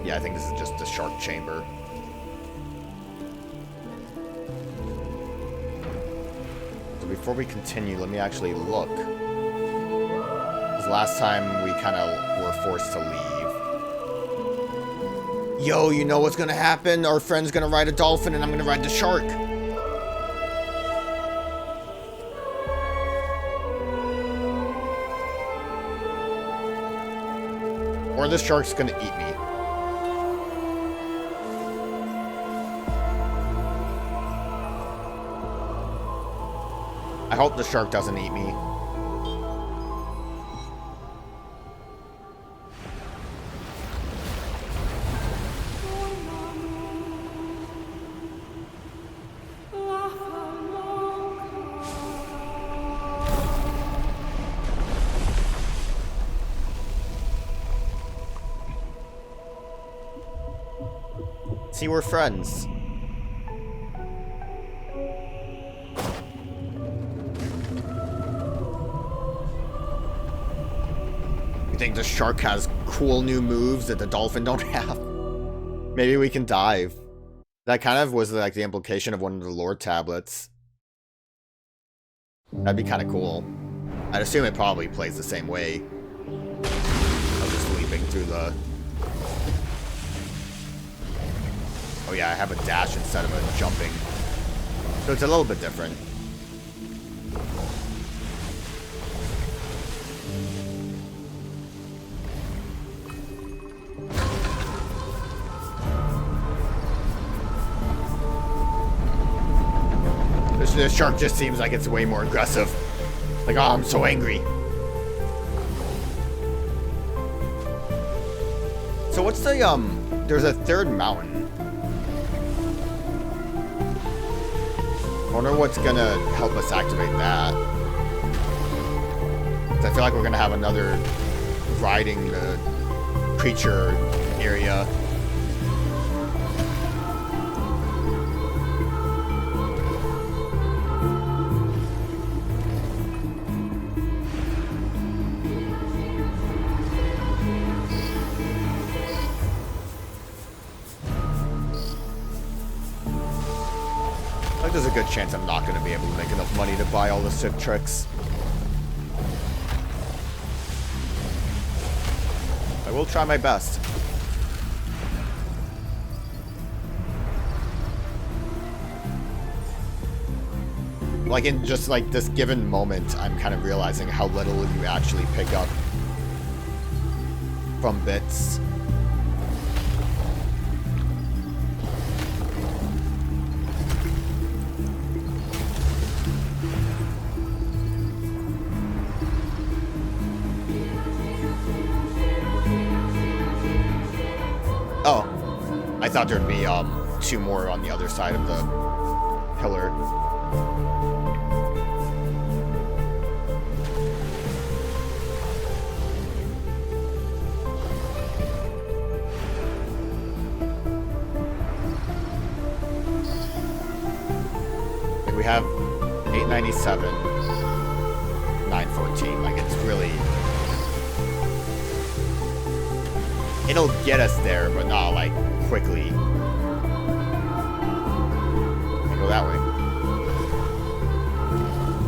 Yeah, I think this is just the shark chamber. So before we continue, let me actually look. Because last time we kind of were forced to leave. Yo, you know what's gonna happen? Our friend's gonna ride a dolphin and I'm gonna ride the shark. Or the shark's gonna eat me. I hope the shark doesn't eat me. See, we're friends. You think the shark has cool new moves that the dolphin don't have? Maybe we can dive. That kind of was like the implication of one of the lore tablets. That'd be kind of cool. I'd assume it probably plays the same way. I'm just leaping through the... Oh yeah, I have a dash instead of a jumping. So it's a little bit different. This shark just seems like it's way more aggressive. Like, oh, I'm so angry. So what's the, there's a third mountain. I wonder what's gonna help us activate that. 'Cause I feel like we're gonna have another riding the creature area. There's a good chance I'm not going to be able to make enough money to buy all the sick tricks. I will try my best. Like in just like this given moment, I'm kind of realizing how little you actually pick up from bits. Oh, I thought there'd be two more on the other side of the pillar. Like we have 897, 914. Like it's really. It'll get us there, but not, like, quickly. Go that way.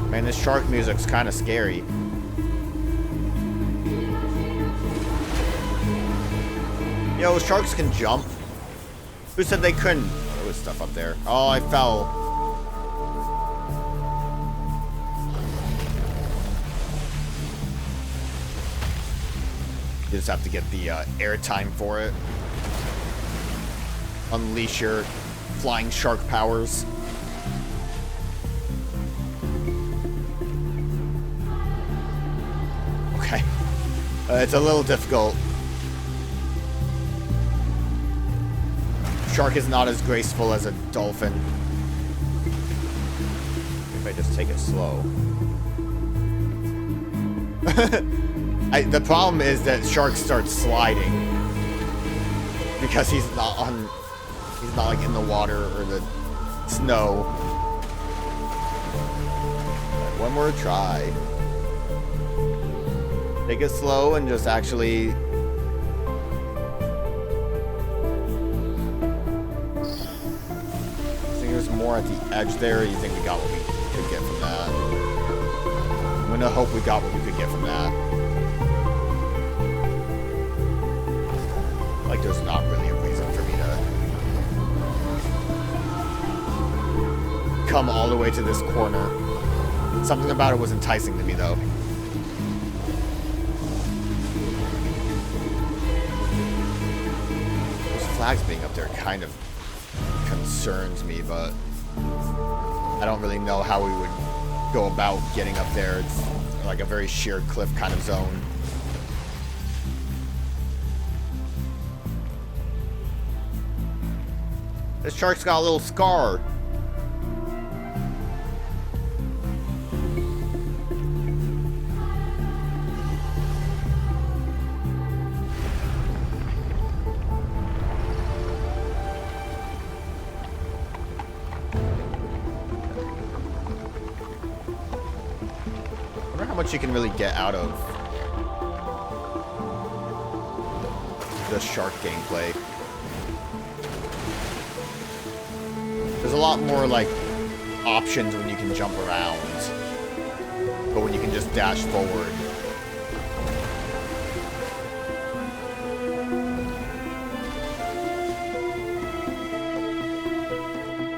Man, this shark music's kind of scary. Yo, sharks can jump. Who said they couldn't? There was stuff up there. Oh, I fell. You just have to get the air time for it. Unleash your flying shark powers. Okay. It's a little difficult. Shark is not as graceful as a dolphin. If I just take it slow. The problem is that shark starts sliding because he's not like in the water or the snow. One more try. Take it slow and just actually there's more at the edge there? Or you think we got what we could get from that? I'm gonna hope we got what we could get from that. Like, there's not really a reason for me to come all the way to this corner. Something about it was enticing to me, though. Those flags being up there kind of concerns me, but I don't really know how we would go about getting up there. It's like a very sheer cliff kind of zone. This shark's got a little scar. Much you can really get out of the shark gameplay. There's a lot more like options when you can jump around, but when you can just dash forward.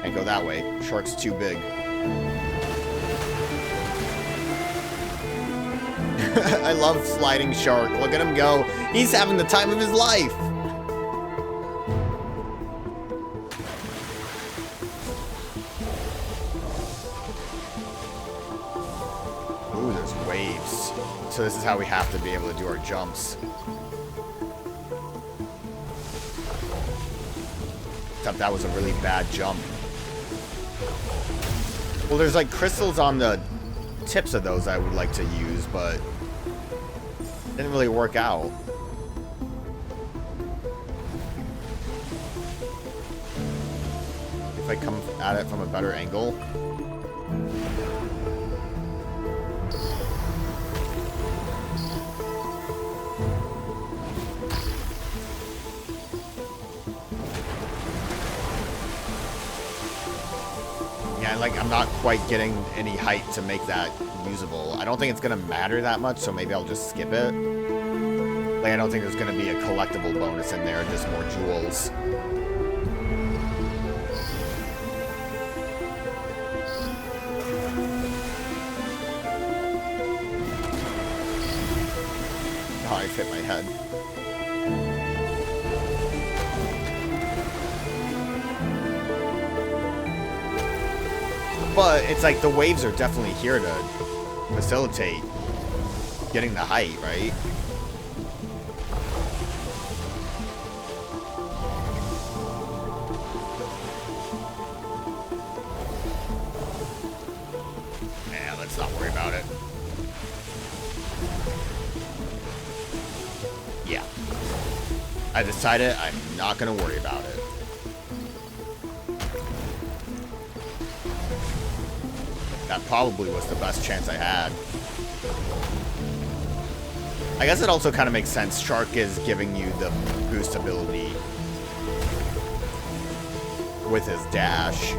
Can't go that way. Shark's too big. I love sliding shark. Look at him go. He's having the time of his life. Ooh, there's waves. So this is how we have to be able to do our jumps. Except that was a really bad jump. Well, there's like crystals on the tips of those I would like to use, but didn't really work out. If I come at it from a better angle. Yeah, like I'm not quite getting any height to make that usable. I don't think it's gonna matter that much, so maybe I'll just skip it. Like, I don't think there's gonna be a collectible bonus in there, just more jewels. Oh, I hit my head. But it's like the waves are definitely here to facilitate getting the height, right? Yeah, let's not worry about it. Yeah. I decided I'm not gonna worry about it. That probably was the best chance I had. I guess it also kind of makes sense. Shark is giving you the boost ability with his dash.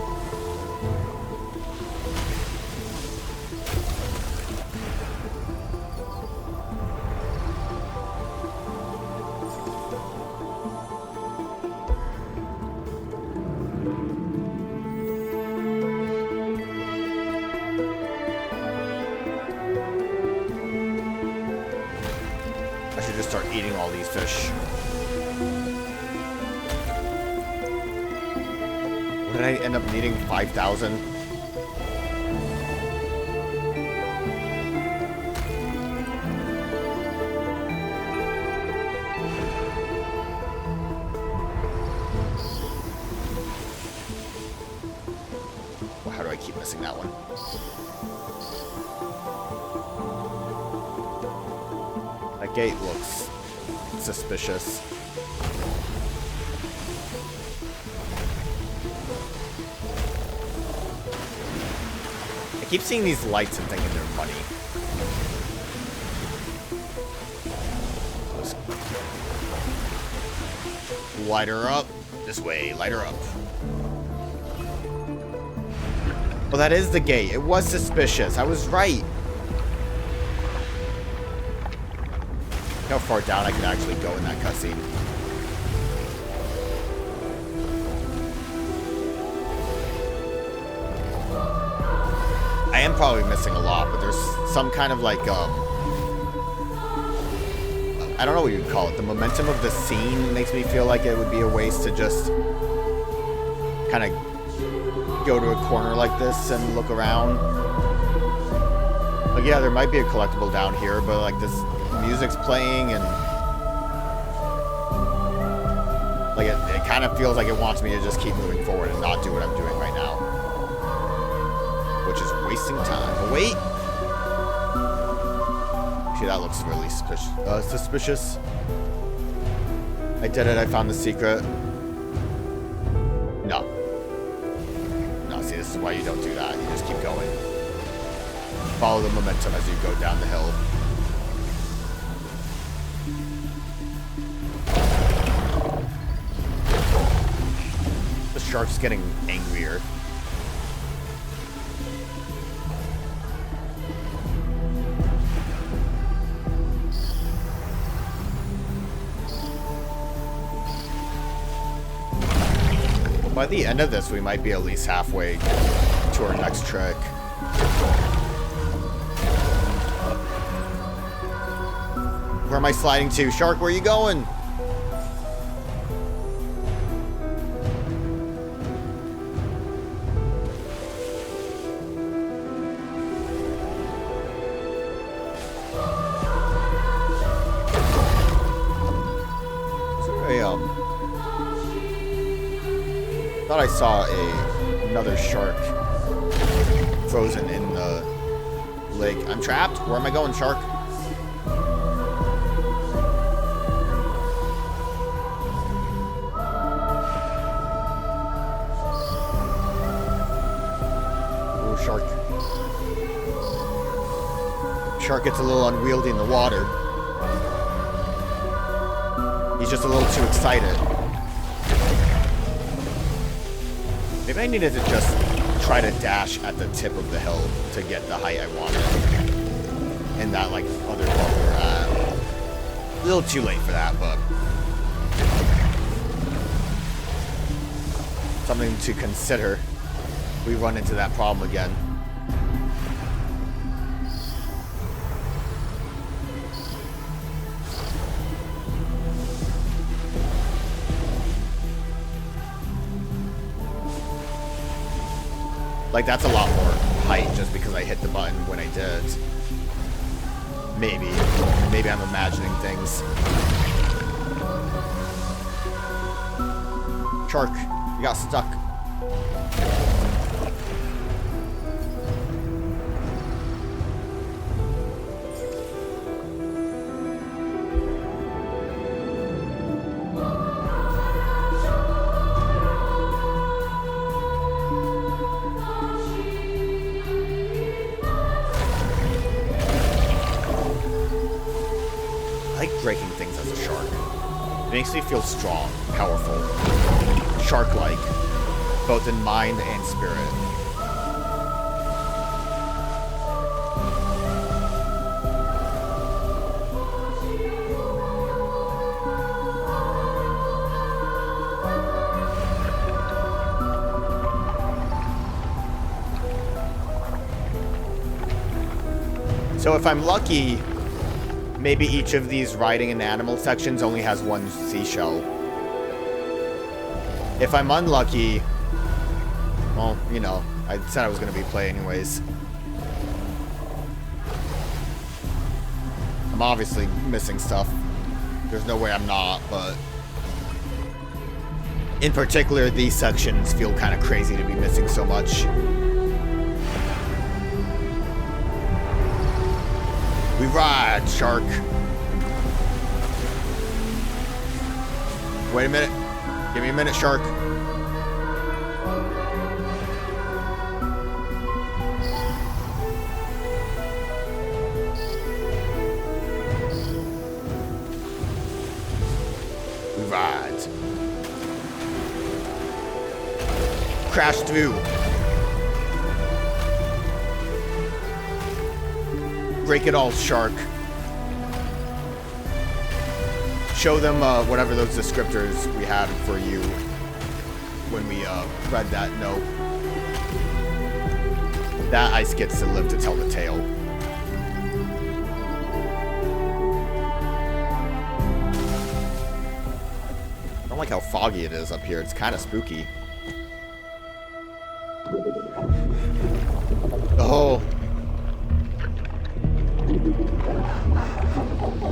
Start eating all these fish. What did I end up needing? 5,000? Well, how do I keep missing that one? That gate looks suspicious. I keep seeing these lights and thinking they're money. Light her up. This way, light her up. Well, that is the gate. It was suspicious. I was right. How far down I can actually go in that cutscene. I am probably missing a lot, but there's some kind of like, I don't know what you'd call it. The momentum of the scene makes me feel like it would be a waste to just kind of go to a corner like this and look around. Like, yeah, there might be a collectible down here, but like this music's playing and like it kind of feels like it wants me to just keep moving forward and not do what I'm doing right now, which is wasting time. But wait, actually that looks really suspicious. I did it. I found the secret. No, see, this is why you don't do that. You just keep going. Follow the momentum as you go down the hill. The shark's getting angrier. By the end of this, we might be at least halfway to our next trick. Where am I sliding to? Shark, where are you going? Thought I saw another shark frozen in the lake. I'm trapped. Where am I going, shark? Oh, shark. Shark gets a little unwieldy in the water. He's just a little too excited. Maybe I needed to just try to dash at the tip of the hill to get the height I wanted. In that, like, other part we're at. A little too late for that, but something to consider. We run into that problem again. Like, that's a lot more height just because I hit the button when I did. Maybe. Maybe I'm imagining things. Shark, you got stuck. Breaking things as a shark. It makes me feel strong, powerful, shark-like, both in mind and spirit. So if I'm lucky, maybe each of these riding and animal sections only has one seashell. If I'm unlucky, well, you know, I said I was going to be play anyways. I'm obviously missing stuff. There's no way I'm not, but in particular, these sections feel kind of crazy to be missing so much. We ride, shark. Wait a minute. Give me a minute, shark. We ride. Crash through. Break it all, shark. Show them whatever those descriptors we had for you when we read that note. That ice gets to live to tell the tale. I don't like how foggy it is up here. It's kind of spooky. Oh.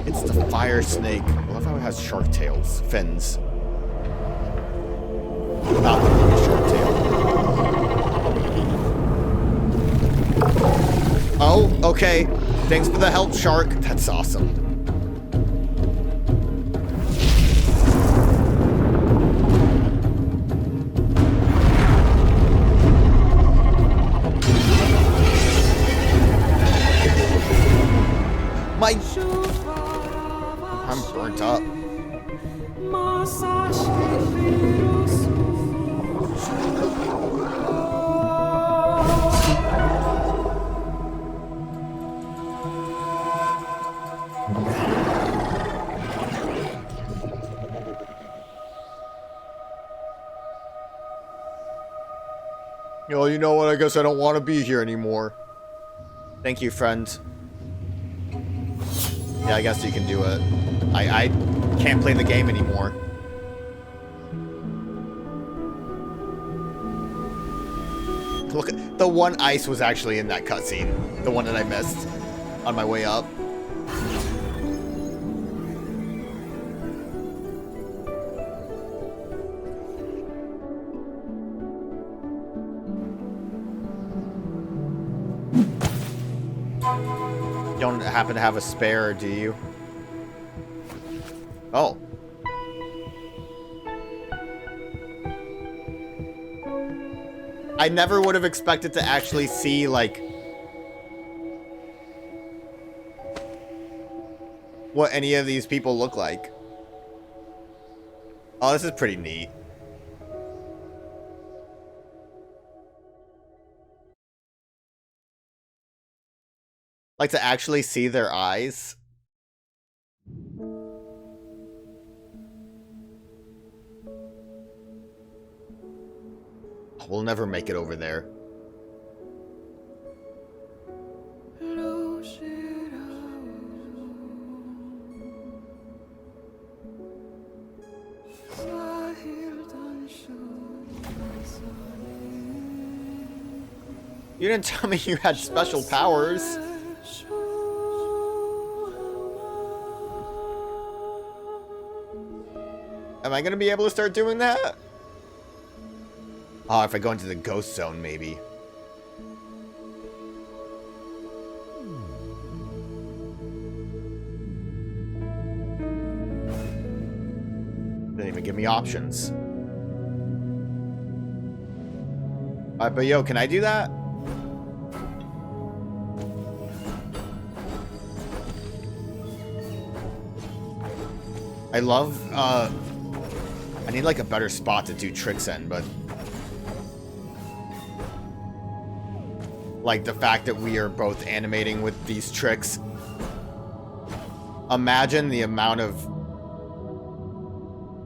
It's the fire snake. I love how it has shark tails, fins. Not the shark tail. Oh, okay. Thanks for the help, shark. That's awesome. My... I'm burnt up. Oh, you know what? I guess I don't want to be here anymore. Thank you, friend. Yeah, I guess you can do it. I can't play the game anymore. Look, the one ice was actually in that cutscene. The one that I missed on my way up. Don't happen to have a spare, do you? Oh. I never would have expected to actually see, like, what any of these people look like. Oh, this is pretty neat. Like, to actually see their eyes. We'll never make it over there. You didn't tell me you had special powers. Am I gonna be able to start doing that? Oh, if I go into the ghost zone, maybe. Didn't even give me options. Alright, but yo, can I do that? I love, I need like a better spot to do tricks in, but like the fact that we are both animating with these tricks. Imagine the amount of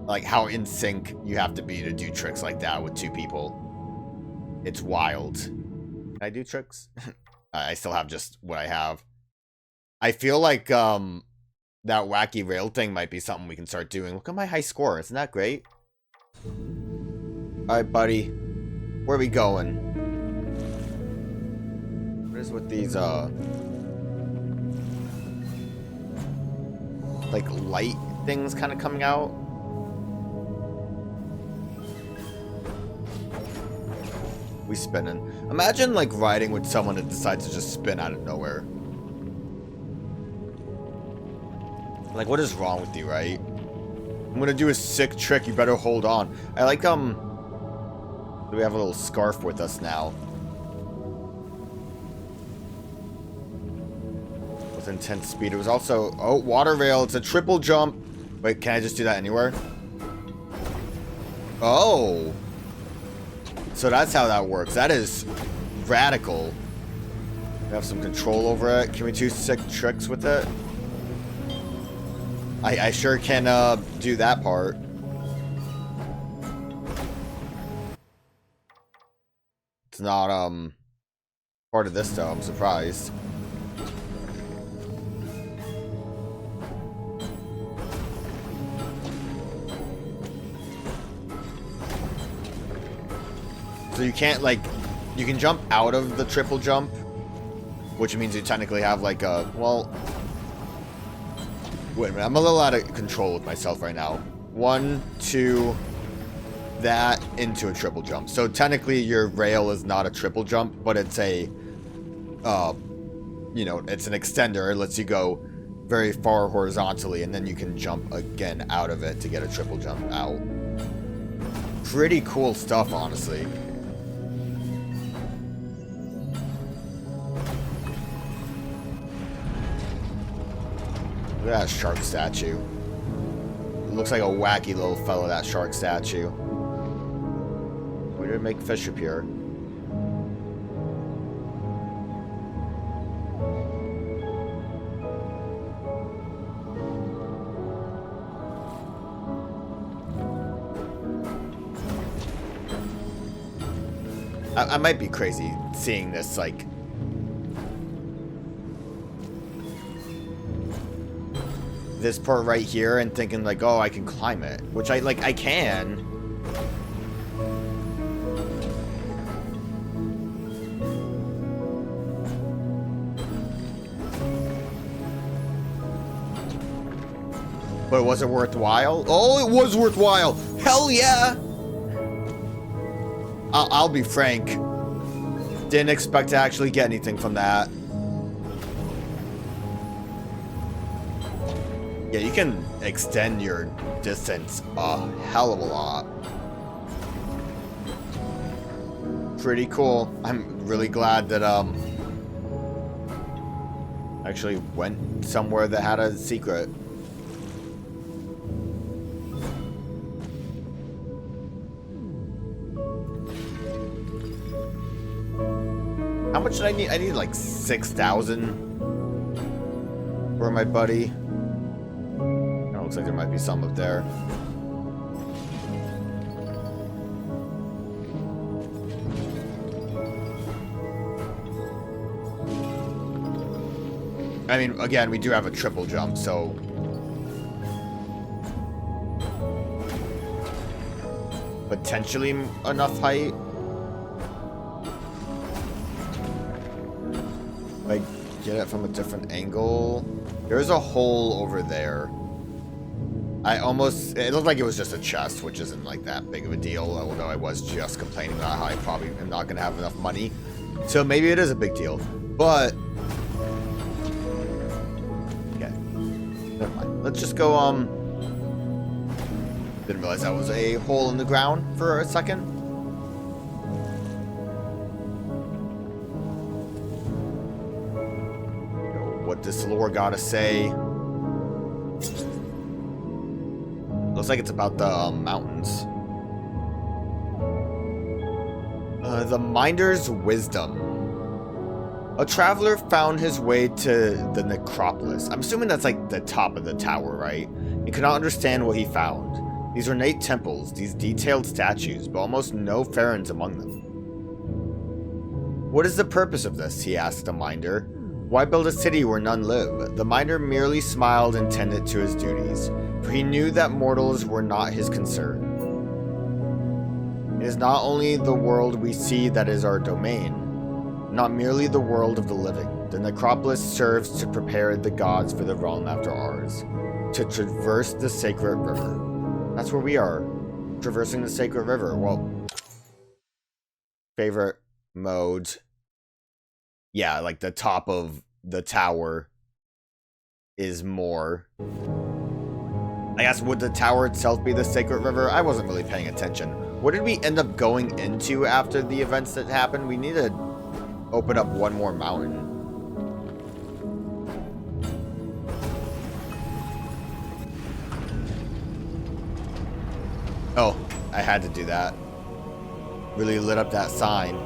like how in sync you have to be to do tricks like that with two people. It's wild. Can I do tricks? I still have just what I have. I feel like that wacky rail thing might be something we can start doing. Look at my high score. Isn't that great? Alright, buddy. Where are we going? What is with these, like, light things kind of coming out? We spinning. Imagine, like, riding with someone that decides to just spin out of nowhere. Like, what is wrong with you, right? I'm gonna do a sick trick, you better hold on. I like, we have a little scarf with us now. With intense speed. It was also, oh, water rail, it's a triple jump. Wait, can I just do that anywhere? Oh. So that's how that works. That is radical. We have some control over it. Can we do sick tricks with it? I sure can do that part. It's not part of this though, I'm surprised. So you can't, like, you can jump out of the triple jump, which means you technically have, like, a, well, wait a minute, I'm a little out of control with myself right now. 1, 2, that into a triple jump. So technically your rail is not a triple jump, but it's a, you know, it's an extender. It lets you go very far horizontally, and then you can jump again out of it to get a triple jump out. Pretty cool stuff, honestly. Look at that shark statue. It looks like a wacky little fellow, that shark statue. Way to make fish appear. I might be crazy seeing this, like, this part right here and thinking like, oh, I can climb it, which I can. But was it worthwhile? Oh, it was worthwhile. Hell yeah. I'll be frank. Didn't expect to actually get anything from that. Yeah, you can extend your distance a hell of a lot. Pretty cool. I'm really glad that I actually went somewhere that had a secret. How much did I need? I need like 6,000 for my buddy. Looks like there might be some up there. I mean, again, we do have a triple jump, so potentially enough height. Like, get it from a different angle. There's a hole over there. It looked like it was just a chest, which isn't like that big of a deal, although I was just complaining about how I probably am not going to have enough money. So maybe it is a big deal, but okay, never mind. Let's just go, didn't realize that was a hole in the ground for a second. What does lore gotta say? Looks like it's about the mountains. The Minder's Wisdom. A traveler found his way to the necropolis. I'm assuming that's like the top of the tower, right? He could not understand what he found. These ornate temples, these detailed statues, but almost no Pharons among them. What is the purpose of this? He asked the Minder. Why build a city where none live? The Minder merely smiled and tended to his duties, for he knew that mortals were not his concern. It is not only the world we see that is our domain, not merely the world of the living. The necropolis serves to prepare the gods for the realm after ours, to traverse the sacred river. That's where we are, traversing the sacred river. Well, favorite mode. Yeah, like the top of the tower is more. I guess, would the tower itself be the sacred river? I wasn't really paying attention. What did we end up going into after the events that happened? We need to open up one more mountain. Oh, I had to do that. Really lit up that sign.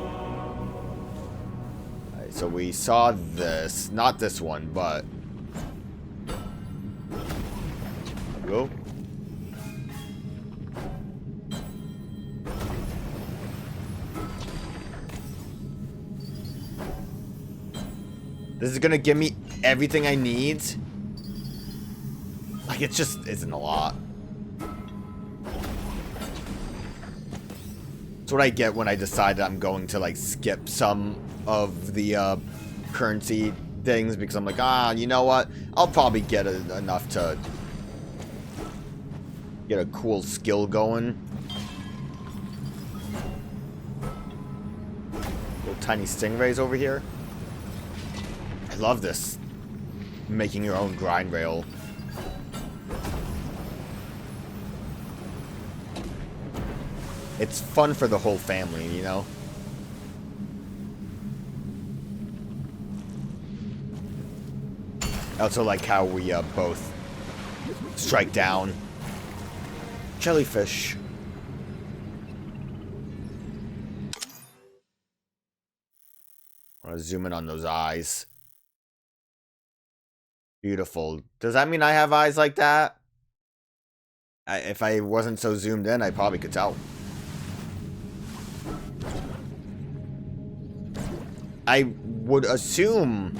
Alright, so we saw this. Not this one, but... Go. This is gonna give me everything I need. Like, it just isn't a lot. That's what I get when I decide I'm going to, like, skip some of the currency things, because I'm like, you know what? I'll probably get enough to get a cool skill going. Little tiny stingrays over here. I love this. Making your own grind rail. It's fun for the whole family, you know? I also like how we both strike down jellyfish. I want to zoom in on those eyes. Beautiful. Does that mean I have eyes like that? If I wasn't so zoomed in, I probably could tell. I would assume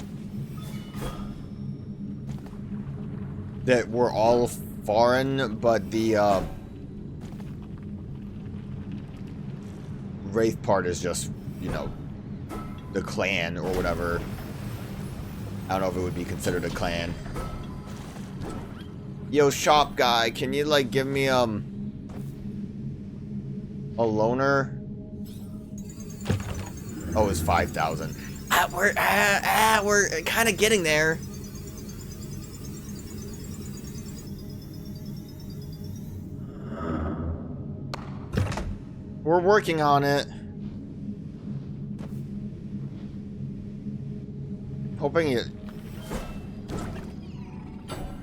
that we're all foreign, but the Wraith part is just, you know, the clan or whatever. I don't know if it would be considered a clan. Yo, shop guy, can you, like, give me, a loaner? Oh, it's 5,000. We're kind of getting there. We're working on it. Hoping it...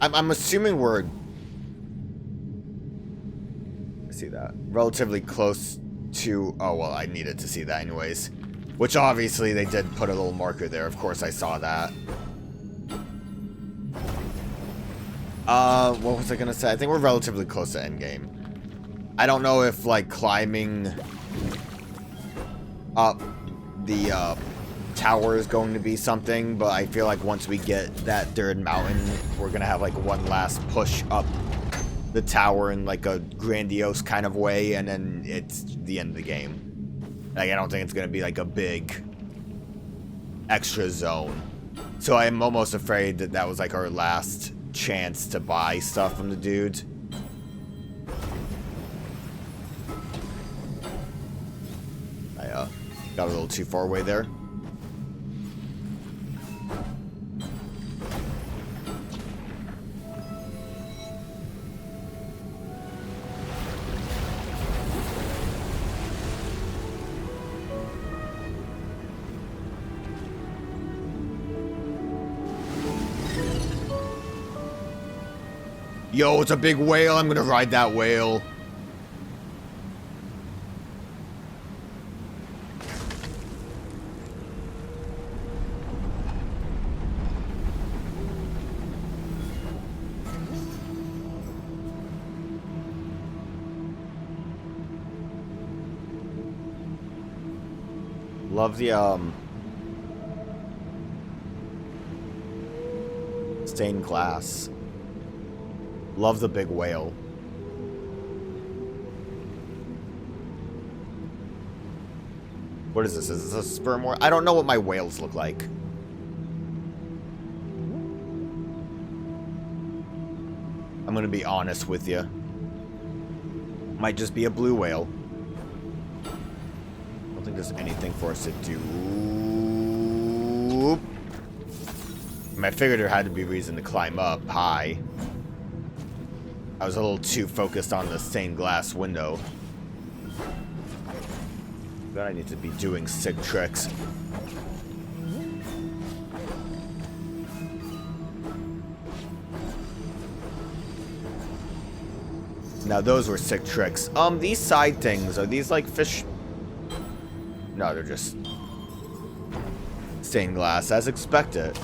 I'm assuming we're... I see that. Relatively close to... Oh, well, I needed to see that anyways. Which, obviously, they did put a little marker there. Of course, I saw that. What was I gonna say? I think we're relatively close to endgame. I don't know if, like, climbing up the, tower is going to be something, but I feel like once we get that third mountain, we're gonna have, like, one last push up the tower in, like, a grandiose kind of way, and then it's the end of the game. Like, I don't think it's gonna be, like, a big extra zone. So I'm almost afraid that that was, like, our last chance to buy stuff from the dude. I got a little too far away there. Yo, it's a big whale. I'm gonna ride that whale. Love the, stained glass. Love the big whale. What is this? Is this a sperm whale? I don't know what my whales look like. I'm gonna be honest with you. Might just be a blue whale. I don't think there's anything for us to do. I figured there had to be a reason to climb up high. I was a little too focused on the stained glass window. But I need to be doing sick tricks. Now those were sick tricks. These side things, are these like fish? No, they're just stained glass, as expected.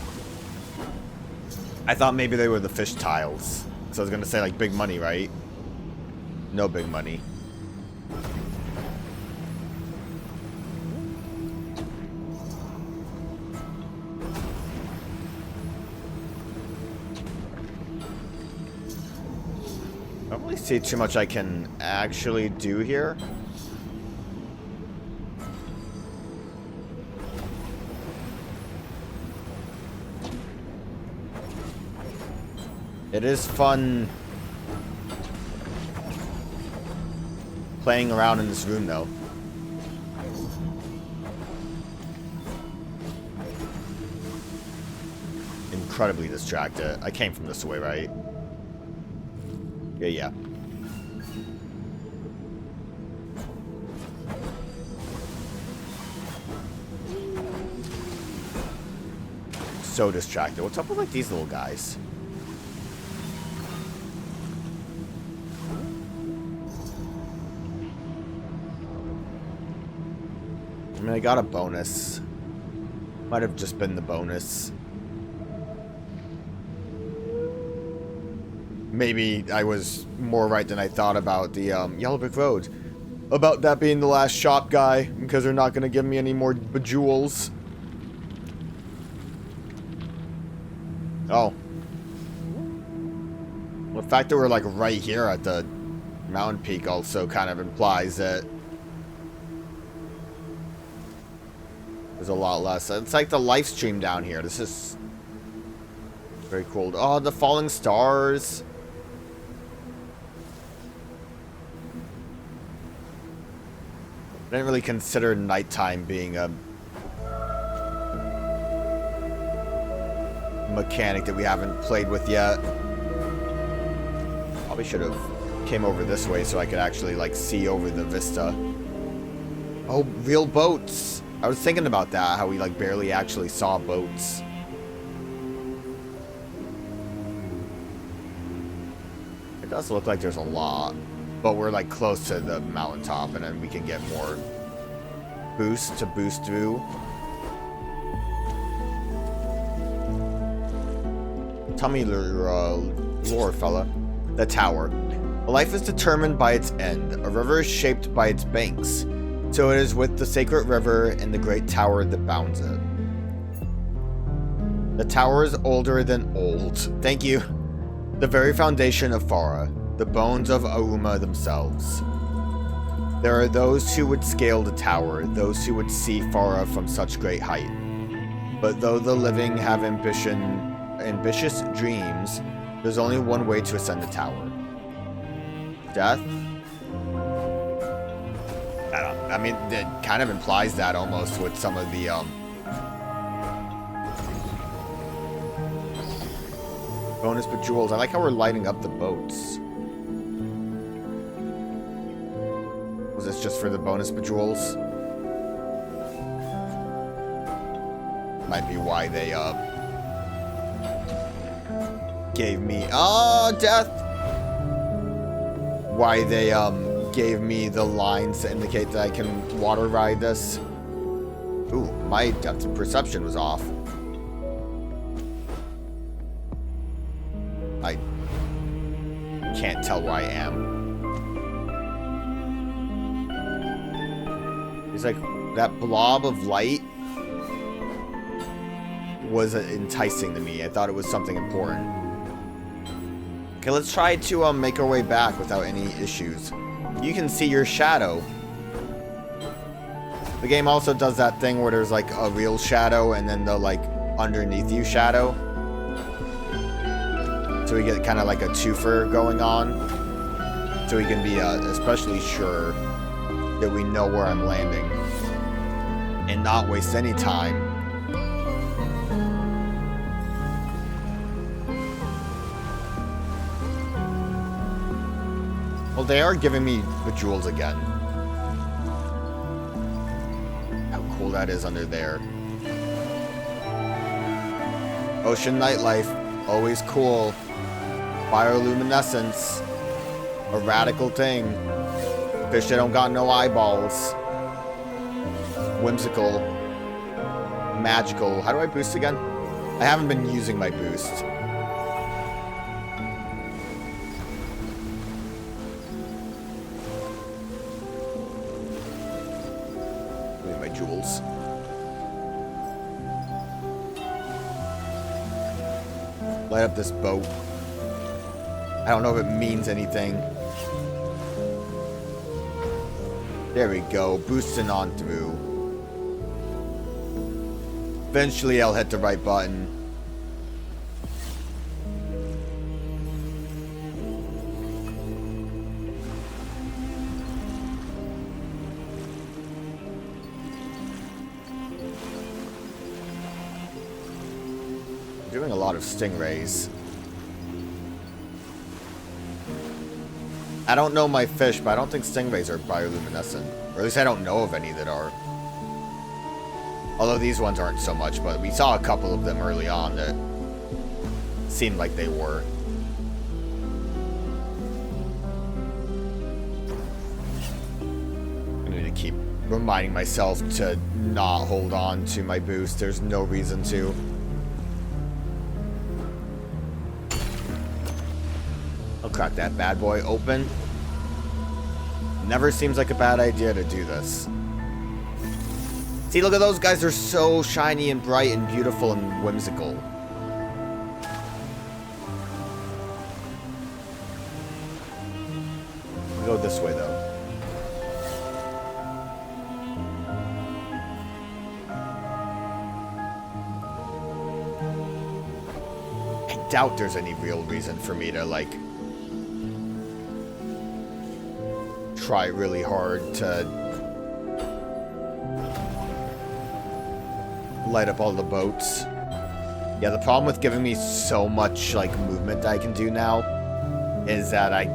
I thought maybe they were the fish tiles. So I was gonna say, like, big money, right? No big money. I don't really see too much I can actually do here. It is fun playing around in this room, though. Incredibly distracted. I came from this way, right? Yeah. So distracted. What's up with, like, these little guys? I mean, I got a bonus. Might have just been the bonus. Maybe I was more right than I thought about the Yellow Brick Road. About that being the last shop guy, because they're not going to give me any more bejewels. Oh. Well, the fact that we're, like, right here at the mountain peak also kind of implies that there's a lot less. It's like the live stream down here. This is very cool. Oh, the falling stars. I didn't really consider nighttime being a mechanic that we haven't played with yet. Probably should have came over this way so I could actually, like, see over the vista. Oh, real boats. I was thinking about that, how we, like, barely actually saw boats. It does look like there's a lot, but we're, like, close to the mountaintop, and then we can get more boost to boost through. Tell me your lore, fella. The tower. A life is determined by its end. A river is shaped by its banks. So it is with the sacred river and the great tower that bounds it. The tower is older than old. Thank you. The very foundation of Farah. The bones of Auma themselves. There are those who would scale the tower, those who would see Farah from such great height. But though the living have ambitious dreams, there's only one way to ascend the tower. Death? I mean, it kind of implies that almost with some of the, bonus bejewels. I like how we're lighting up the boats. Was this just for the bonus bejewels? Might be why they, gave me... Oh, death! Why they, gave me the lines to indicate that I can water ride this. Ooh, my depth of perception was off. I can't tell where I am. It's like that blob of light was enticing to me. I thought it was something important. Okay, let's try to make our way back without any issues. You can see your shadow. The game also does that thing where there's like a real shadow and then the like underneath you shadow. So we get kind of like a twofer going on. So we can be especially sure that we know where I'm landing. And not waste any time. Well, they are giving me bejewels again. How cool that is under there. Ocean nightlife, always cool. Bioluminescence, a radical thing. Fish that don't got no eyeballs. Whimsical. magical... How do I boost again? I haven't been using my boost. Give me my jewels. Light up this boat. I don't know if it means anything. There we go. Boosting on through. Eventually I'll hit the right button. I'm doing a lot of stingrays. I don't know my fish, but I don't think stingrays are bioluminescent. Or at least I don't know of any that are. Although these ones aren't so much, but we saw a couple of them early on that seemed like they were. I need to keep reminding myself to not hold on to my boost. There's no reason to. I'll crack that bad boy open. Never seems like a bad idea to do this. See, look at those guys. They're so shiny and bright and beautiful and whimsical. We'll go this way, though. I doubt there's any real reason for me to, like, try really hard to light up all the boats. Yeah, the problem with giving me so much like movement that I can do now is that I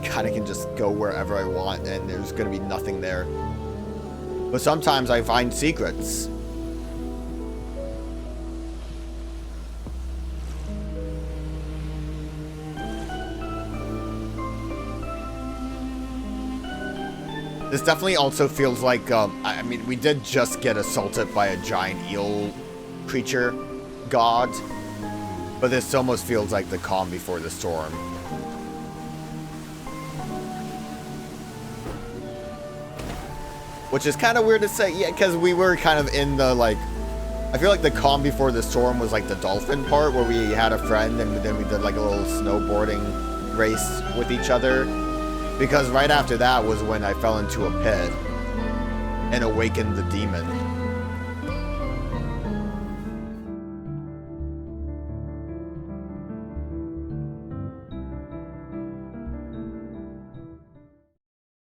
kind of can just go wherever I want and there's gonna be nothing there. But sometimes I find secrets. This definitely also feels like, I mean, we did just get assaulted by a giant eel creature god, but this almost feels like the calm before the storm. Which is kind of weird to say, yeah, because we were kind of in the, like, I feel like the calm before the storm was like the dolphin part, where we had a friend and then we did like a little snowboarding race with each other. Because right after that was when I fell into a pit and awakened the demon.